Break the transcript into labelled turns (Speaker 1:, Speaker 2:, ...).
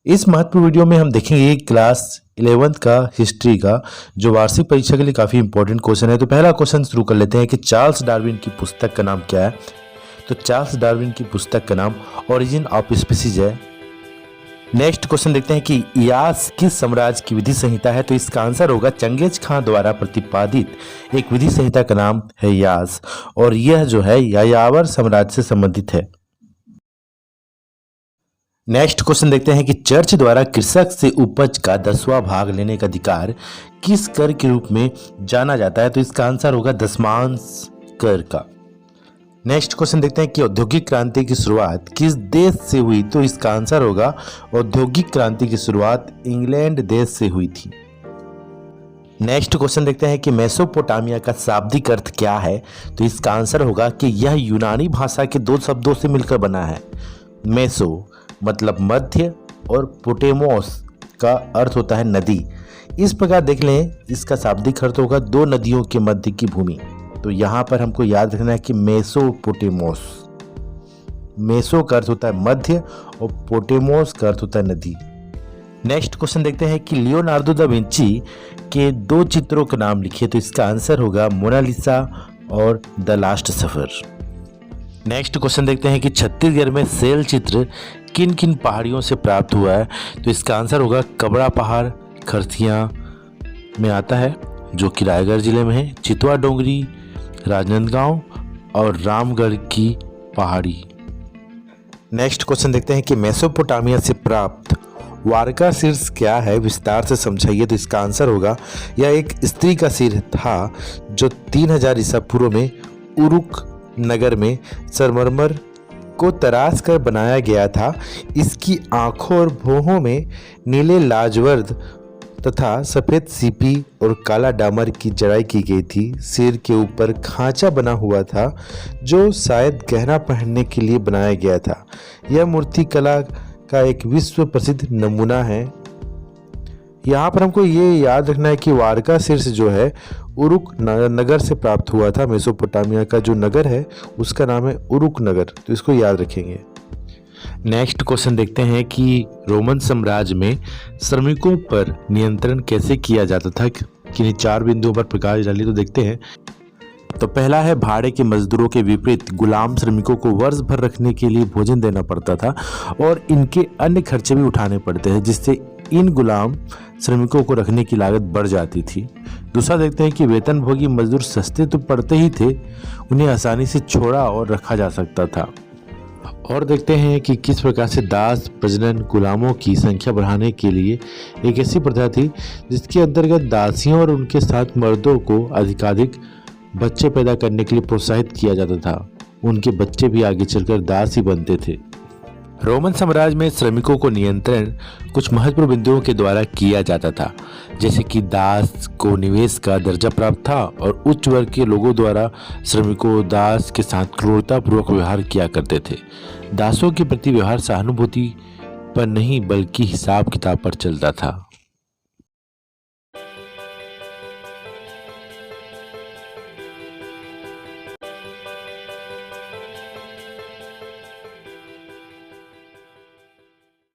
Speaker 1: इस महत्वपूर्ण वीडियो में हम देखेंगे क्लास 11th का हिस्ट्री का जो वार्षिक परीक्षा के लिए काफ़ी इंपॉर्टेंट क्वेश्चन है। तो पहला क्वेश्चन शुरू कर लेते हैं कि चार्ल्स डार्विन की पुस्तक का नाम क्या है। तो चार्ल्स डार्विन की पुस्तक का नाम ओरिजिन ऑफ स्पीसीज है। नेक्स्ट क्वेश्चन देखते हैं कि यास किस साम्राज्य की विधि संहिता है। तो इसका आंसर होगा चंगेज खां द्वारा प्रतिपादित एक विधि संहिता का नाम है यास, और यह जो है यायावर साम्राज्य से संबंधित है। नेक्स्ट क्वेश्चन देखते हैं कि चर्च द्वारा कृषक से उपज का 10वां भाग लेने का अधिकार किस कर के रूप में जाना जाता है। तो इसका आंसर होगा दशमांश कर का। नेक्स्ट क्वेश्चन देखते हैं कि औद्योगिक क्रांति की शुरुआत किस देश से हुई। तो इसका आंसर होगा औद्योगिक क्रांति की शुरुआत इंग्लैंड देश से हुई थी। नेक्स्ट क्वेश्चन देखते हैं कि मेसोपोटामिया का शाब्दिक अर्थ क्या है। तो इसका आंसर होगा कि यह यूनानी भाषा के दो शब्दों से मिलकर बना है। मेसो मतलब मध्य और पोटेमोस का अर्थ होता है नदी। इस प्रकार देख लें, इसका शाब्दिक अर्थ होगा दो नदियों के मध्य की भूमि। तो यहाँ पर हमको याद रखना है कि मेसोपोटेमोस, मेसो का अर्थ होता है मध्य और पोटेमोस का अर्थ होता है नदी। नेक्स्ट क्वेश्चन देखते हैं कि लियोनार्डो दा विंची के दो चित्रों का नाम लिखिए। तो इसका आंसर होगा मोनालिसा और the last suffer. Next question देखते हैं कि छत्तीसगढ़ में शैल चित्र किन किन पहाड़ियों से प्राप्त हुआ है। तो इसका आंसर होगा कबड़ा पहाड़ खरसिया में आता है जो कि रायगढ़ जिले में है, चितवा डोंगरी, राजनांदगांव और रामगढ़ की पहाड़ी। नेक्स्ट क्वेश्चन देखते हैं कि मेसोपोटामिया से प्राप्त वारका शीर्ष क्या है, विस्तार से समझाइए। तो इसका आंसर होगा यह एक स्त्री का सिर था जो 3000 ईसा पूर्व में उरुक नगर में संगमरमर को तराश कर बनाया गया था। इसकी आंखों और भौहों में नीले लाजवर्द तथा सफ़ेद सीपी और काला डामर की जड़ाई की गई थी। सिर के ऊपर खांचा बना हुआ था जो शायद गहना पहनने के लिए बनाया गया था। यह मूर्ति कला का एक विश्व प्रसिद्ध नमूना है। यहाँ पर हमको ये याद रखना है कि वारका शीर्ष जो है उरुक नगर से प्राप्त हुआ था। मेसोपोटामिया का जो नगर है उसका नाम है उरुक नगर, तो इसको याद रखेंगे। नेक्स्ट क्वेश्चन देखते हैं कि रोमन साम्राज्य में श्रमिकों पर नियंत्रण कैसे किया जाता था। किन्हीं 4 बिंदुओं पर प्रकाश डालिए तो देखते हैं। तो पहला है भाड़े के मजदूरों के विपरीत गुलाम श्रमिकों को वर्ष भर रखने के लिए भोजन देना पड़ता था और इनके अन्य खर्चे भी उठाने पड़ते हैं, जिससे इन गुलाम श्रमिकों को रखने की लागत बढ़ जाती थी। दूसरा देखते हैं कि वेतनभोगी मजदूर सस्ते तो पड़ते ही थे, उन्हें आसानी से छोड़ा और रखा जा सकता था। और देखते हैं कि किस प्रकार से दास प्रजनन गुलामों की संख्या बढ़ाने के लिए एक ऐसी प्रथा थी जिसके अंतर्गत दासियों और उनके साथ मर्दों को अधिकाधिक बच्चे पैदा करने के लिए प्रोत्साहित किया जाता था। उनके बच्चे भी आगे चलकर दास ही बनते थे। रोमन साम्राज्य में श्रमिकों को नियंत्रण कुछ महत्वपूर्ण बिंदुओं के द्वारा किया जाता था, जैसे कि दास को निवेश का दर्जा प्राप्त था और उच्च वर्ग के लोगों द्वारा श्रमिकों दास के साथ क्रूरतापूर्वक व्यवहार किया करते थे। दासों के प्रति व्यवहार सहानुभूति पर नहीं बल्कि हिसाब किताब पर चलता था।